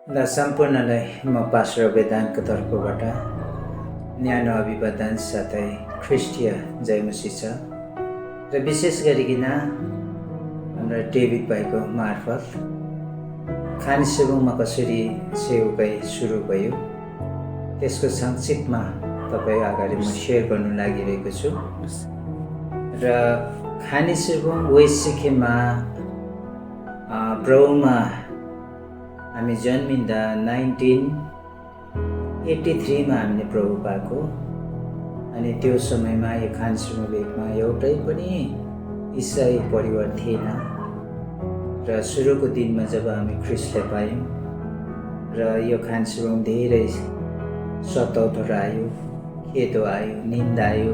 ल सम्पूर्णलाई म पास्टर वेदान्तको तर्फबाट न्यानो अभिवादन साथै ख्रिस्टीय जयमसी छ र विशेष गरिकन हाम्रो डेभिड भाइको मार्फत खानीसेबुङमा कसरी सेवकाई सुरु भयो त्यसको संक्षिप्तमा तपाईँ अगाडि म सेयर गर्नु लागिरहेको छु। र खानीसेबुङ वेस्ट सिक्किममा ब्रौमा हामी जन्मिँदा 1983 मा हामीले प्रभु पाएको। अनि त्यो समयमा यो खानीसेबुङ भेगमा एउटै पनि इसाई परिवार थिएन। र सुरुको दिनमा जब हामी ख्रिस्टलाई पायौँ र यो खानीसेबुङ धेरै सताउटहरू आयो, खेदो आयो, निन्दा आयो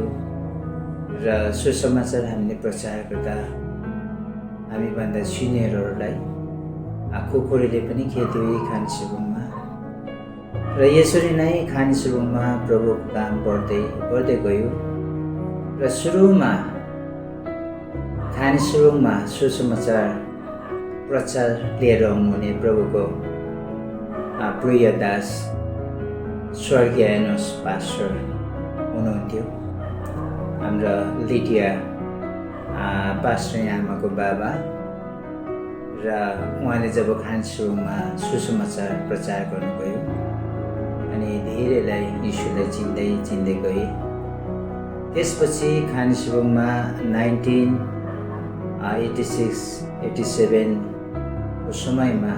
र सुसमाचार हामीले प्रचार गर्दा हामीभन्दा सिनियरहरूलाई कुकुरले पनि खेद्यो यही खानीसेबुङमा। र यसरी नै खानीसेबुङमा प्रभुको काम बढ्दै गयो। र सुरुमा खानीसेबुङमा सुसमाचार प्रचार लिएर आउनुहुने प्रभुको प्रिय दास स्वर्गीय एनोस पास्टर हुनुहुन्थ्यो। हाम्रो लिडिया पास्टर आमाको बाबा। र उहाँले जब खानीसेबुङमा सुसमाचार प्रचार गर्नुभयो अनि धेरैलाई यीशुलाई चिन्दै गए। त्यसपछि खानीसेबुङमा 1986-87 को समयमा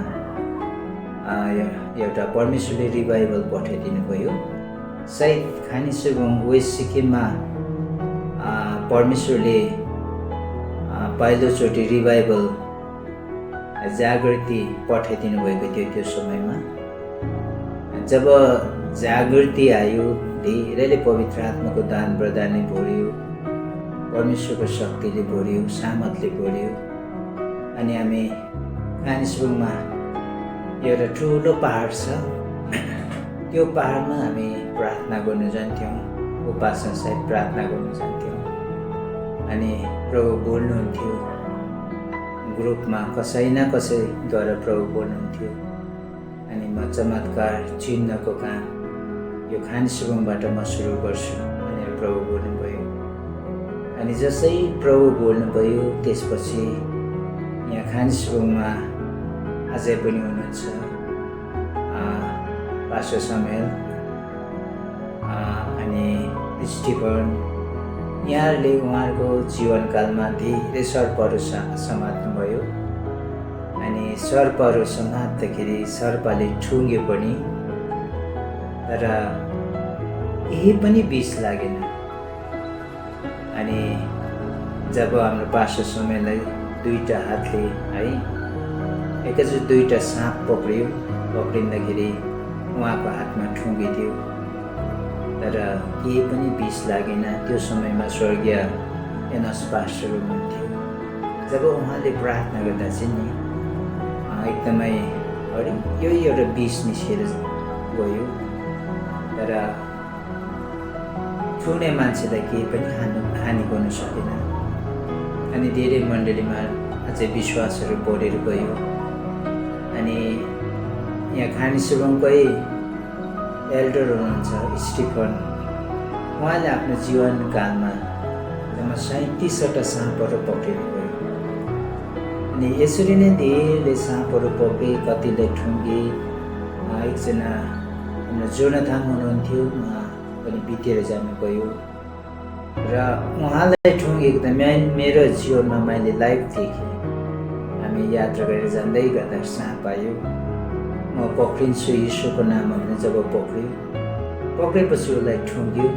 एउटा परमेश्वरले रिभाइभल पठाइदिनु भयो। सायद खानीसेबुङ वेस्ट सिक्किममा परमेश्वरले पहिलोचोटि रिभाइभल जागृति पठाइदिनु भएको थियो। त्यो समयमा जब जागृति आयो, धेरैले पवित्र आत्माको दान प्रदानले भर्यो, परमेश्वरको शक्तिले भर्यो, सामर्थले भर्यो। अनि हामी खानीसेबुङमा एउटा ठुलो पहाड छ, त्यो पहाडमा हामी प्रार्थना गर्न जान्थ्यौँ, उपासना सहित प्रार्थना गर्न जान्थ्यौँ। अनि प्रभु बोल्नुहुन्थ्यो, ग्रुपमा कसै न कसैद्वारा प्रभु बोल्नुहुन्थ्यो। अनि म चमत्कार चिन्हको काम यो खानीसेबुङबाट म सुरु गर्छु भनेर प्रभु बोल्नुभयो। अनि जसै प्रभु बोल्नुभयो त्यसपछि यहाँ खानीसेबुङमा अझै पनि हुनुहुन्छ पास्टर समेल अनि स्टिफन। यहाँहरूले उहाँहरूको जीवनकालमा धेरै सर्पहरू समात्नुभयो। अनि सर्पहरू समात्दाखेरि सर्पले ठुङ्ग्यो पनि, तर केही पनि विष लागेन। अनि जब हाम्रो पास्टर समेललाई दुईवटा हातले एकैचोटि दुईवटा साँप पक्रिँदाखेरि उहाँको हातमा ठुङ्गिदियो, तर केही पनि विष लागेन। त्यो समयमा स्वर्गीय एनोस पास्टर हुनुहुन्थ्यो। जब उहाँले प्रार्थना गर्दा चाहिँ नि एकदमै यो एउटा विष निस्केर गयो, तर ठुङ्ने मान्छेलाई केही पनि हानि गर्न सकेन। अनि धेरै मण्डलीमा अझै विश्वासहरू बढेर गयो। अनि यहाँ खानीसेबुङकै एल्डर हुनुहुन्छ स्टिफन, उहाँले आफ्नो जीवनकालमा जम्मा 37वटा साँपहरू पक्रिनु गयो। अनि यसरी नै धेरै साँपहरू पक्रे, कतिलाई ठुङ्गे। एकजना हाम्रो जोनाथन हुनुहुन्थ्यो, उहाँ पनि बितेर जानुभयो। र उहाँलाई ठुङ्गेको त मेरो जीवनमा मैले लाइभ देखेँ। हामी यात्रा गरेर जाँदै गर्दा साँप आयो, म पक्रिन्छु यीशुको नाममा भने जब पक्रेपछि उसलाई ठुङ्ग्यो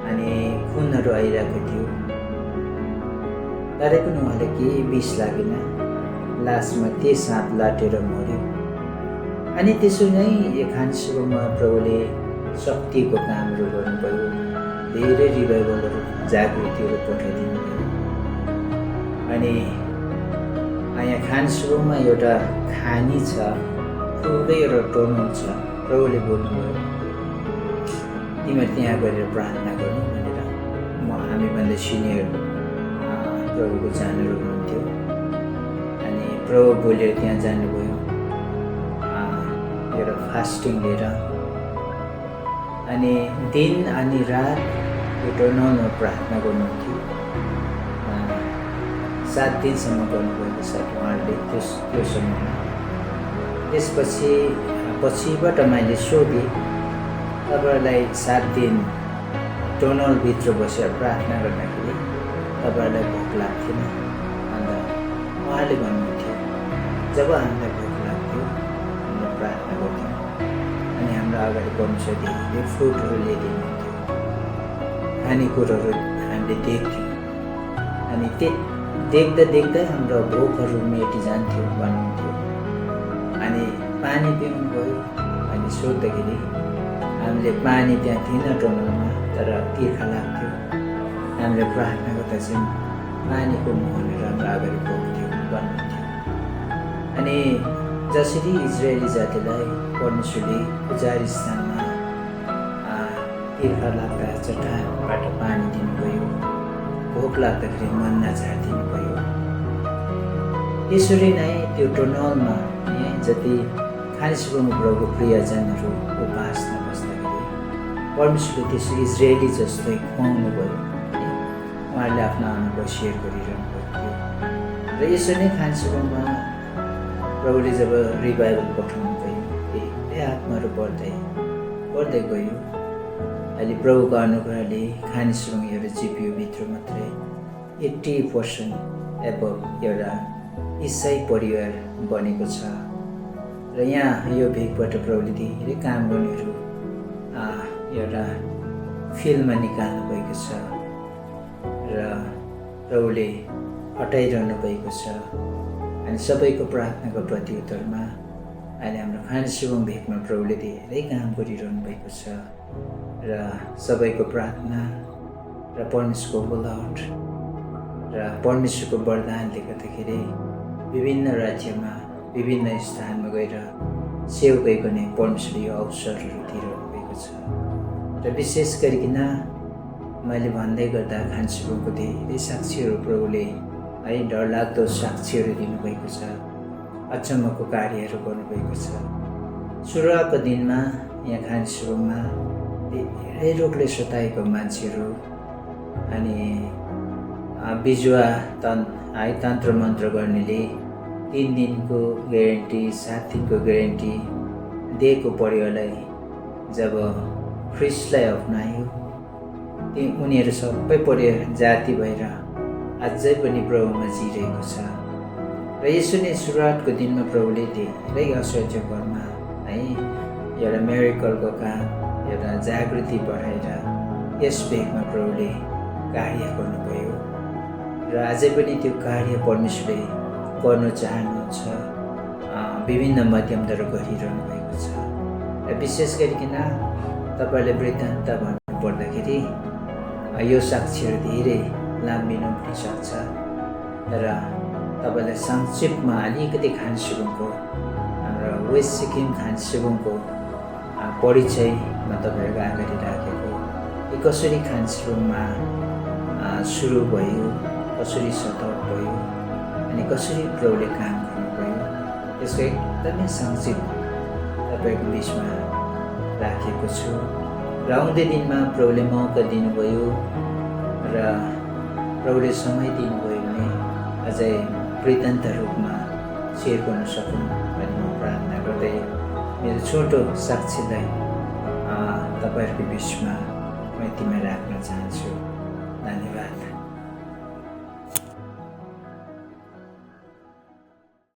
अनि खुनहरू आइरहेको थियो, तर पनि उहाँले केही विष लागेन। लास्टमा त्यो साँप लाटेर मर्यो। अनि त्यसो नै यो खानीसेबुङमा प्रभुले शक्तिको कामहरू गर्नुभयो, धेरै रिभाइभलहरू जागृतिहरू पठाइदिनु भयो। अनि यहाँ खानीसेबुङमा एउटा खानी छ, ठुलो एउटा टनल छ। प्रभुले बोल्नुभयो, तिमीहरू त्यहाँ गएर प्रार्थना गर्नु भनेर। हामीभन्दा सिनियर प्रभुको जानहरू हुनुहुन्थ्यो। अनि प्रभु बोलेर त्यहाँ जानुभयो। एउटा फास्टिङ लिएर अनि दिन अनि रात इटर्नलमा प्रार्थना गर्नुहुन्थ्यो। 7 दिनसम्म गर्नुभएको छ उहाँहरूले त्यो समयमा। त्यसपछि पछिबाट मैले सोधेँ, तपाईँहरूलाई 7 दिन टनलभित्र बसेर प्रार्थना गर्दाखेरि तपाईँहरूलाई भोक लाग्थेन? अन्त उहाँले भन्नुहुन्थ्यो, जब हामीलाई भोक लाग्थ्यो हामीले प्रार्थना गर्थ्यौँ अनि हाम्रो अगाडि परमेश्वर धेरै फ्रुटहरू ल्याइदिनुहुन्थ्यो, खानेकुरोहरू हामीले देख्थ्यौँ अनि देख्दा देख्दै हाम्रो भोकहरू मेटिजान्थ्यो भन्नुहुन्थ्यो। अनि पानी पिउनु गयो, अनि सोद्धाखेरि हामीले पानी त्यहाँ थिएन टनलमा, तर तिर्खा लाग्थ्यो। हामीले प्रार्थना गर्दा चाहिँ पानीको मुहानेर हाम्रो अगाडि बोक्थ्यो भन्नुहुन्थ्यो। अनि जसरी इजरायली जातिलाई परमेश्वरले पुजारी स्थानमा तिर्खा लाग्दा चट्टानबाट पानी दिनुभयो, भोक लाग्दाखेरि मन्ना झारिदिनु भयो, त्यसरी नै त्यो टनलमा जति खानिसकेको प्रभुको प्रियजनहरू उपासना बस्दाखेरि परमेश्वरले त्यसरी इजरायली जस्तै खुवाउनु भयो। उहाँहरूले आफ्नो अनुभव सेयर गरिरहनु भएको थियो र यसरी नै खानिसकेमा प्रभुले जब रिभाइभल पठाउनु भयो, धेरै आत्माहरू बढ्दै गयो। अहिले प्रभुको अनुग्रहले खानिसकेमा एउटा जिपिओभित्र मात्रै 80% एबभ एउटा इसाई परिवार बनेको छ र यहाँ यो भेगबाट प्रभुले धेरै काम गर्नेहरू एउटा फिल्डमा निकाल्नु भएको छ र प्रभुले हटाइरहनु भएको छ। अनि सबैको प्रार्थनाको प्रत्युत्तरमा अहिले हाम्रो खानिसकेमा भेगमा प्रभुले धेरै काम गरिरहनु भएको छ र सबैको प्रार्थना र परमेश्वरको बोलावट र परमेश्वरको वरदानले गर्दाखेरि विभिन्न राज्यमा विभिन्न स्थानमा गएर सेवकै गर्ने परमेश्वरले यो अवसरहरू दिइरहनु भएको छ। र विशेष गरिकन मैले भन्दै गर्दा खानिसकेको धेरै साक्षीहरू प्रभुले है डरलाग्दो साक्षीहरू दिनुभएको छ, अचम्मको कार्यहरू गर्नुभएको छ। सुरुवातको दिनमा यहाँ खानिसकेमा धेरै रोगले सताएको मान्छेहरू अनि बिजुवा तन्त्र मन्त्र गर्नेले 3 दिनको ग्यारेन्टी 7 दिनको ग्यारेन्टी दिएको परिवारलाई जब ख्रिस्टलाई अपनायो, उनीहरू सबै परिवार जाति भएर अझै पनि प्रभुमा जिरहेको छ। र यसो नै सुरुवातको दिनमा प्रभुले धेरै आश्चर्यकरमा है एउटा मेरिकलको काम, एउटा जागृति बढाएर यस भेगमा प्रभुले कार्य गर्नुभयो र अझै पनि त्यो कार्य परमेश्वरले गर्नु चाहनुहुन्छ, विभिन्न माध्यमद्वारा गरिरहनु भएको छ। र विशेष गरिकन तपाईँहरूले वृत्तान्त भन्नुपर्दाखेरि यो साक्षीहरू धेरै लाम्बिनु पनि सक्छ, तर तपाईँलाई संक्षिप्तमा अलिकति खानिसकेको हाम्रो वेस्ट सिक्किम खानिसकेको परिचयमा तपाईँहरूको अगाडि राखेको यो कसरी खानिसकेमा सुरु भयो, कसरी सतर्क भयो अनि कसरी प्रभुले काम गर्नुभयो, त्यसको एकदमै संक्षिप्त तपाईँको बिचमा राखेको छु। र आउँदै दिनमा प्रभुले मौका दिनुभयो र प्रभुले समय दिनुभयो भने अझै वृत्तान्त रूपमा सेयर गर्न सकौँ भन्ने म प्रार्थना गर्दै मेरो छोटो साक्षीलाई तपाईँहरूको बिचमा म यतिमै राख्न चाहन्छु। धन्यवाद।